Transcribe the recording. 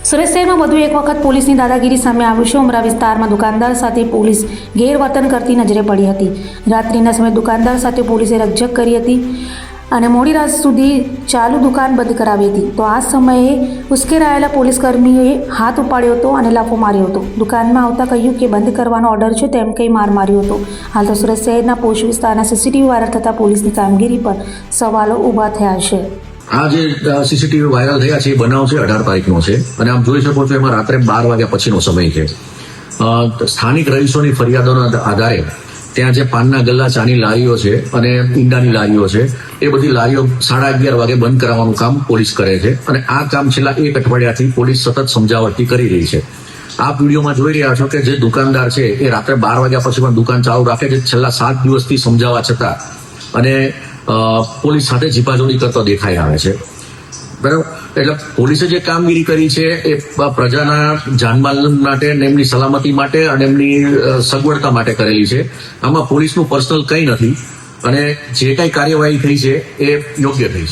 સુરત શહેરમાં વધુ એક વખત પોલીસની દાદાગીરી સામે આવ્યું છે. ઉમરા વિસ્તારમાં દુકાનદાર સાથે પોલીસ ગેરવર્તન કરતી નજરે પડી હતી. રાત્રિના સમયે દુકાનદાર સાથે પોલીસે રકઝક કરી હતી અને મોડી રાત સુધી ચાલુ દુકાન બંધ કરાવી હતી. તો આ સમયે ઉશ્કેરાયેલા પોલીસકર્મીઓએ હાથ ઉપાડ્યો હતો અને લાફો માર્યો હતો. દુકાનમાં આવતા કહ્યું કે બંધ કરવાનો ઓર્ડર છે તેમ કહી માર માર્યો હતો. હાલ તો સુરત શહેરના પોશ વિસ્તારના સીસીટીવી વાયરલ થતાં પોલીસની કામગીરી પર સવાલો ઊભા થયા છે. આ જે સીસીટીવી વાયરલ થયા છે એ બનાવ છે 18 તારીખનો છે અને આપ જોઈ શકો છો એમાં રાત્રે 12 વાગ્યા પછીનો સમય છે. સ્થાનિક રહીશોની ફરિયાદોના આધારે ત્યાં જે પાનના ગલ્લા, ચાની લારીઓ છે અને ઈંડાની લારીઓ છે એ બધી લારીઓ 11:30 વાગે બંધ કરાવવાનું કામ પોલીસ કરે છે અને આ કામ છેલ્લા 1 અઠવાડિયાથી પોલીસ સતત સમજાવટથી કરી રહી છે. આપ વિડીયોમાં જોઈ રહ્યા છો કે જે દુકાનદાર છે એ રાત્રે 12 વાગ્યા પછી પણ દુકાન ચાલુ રાખે છે, છેલ્લા 7 દિવસથી સમજાવવા છતાં અને પોલીસ સાથે ઝીપાઝોડી કરતો દેખાઈ આવે છે. બરાબર, એટલે પોલીસે જે કામગીરી કરી છે એ પ્રજાના જાનમાલ માટે, એમની સલામતી માટે અને એમની સગવડતા માટે કરેલી છે. આમાં પોલીસનું પર્સનલ કંઈ નથી અને જે કંઈ કાર્યવાહી થઈ છે એ યોગ્ય થઈ છે.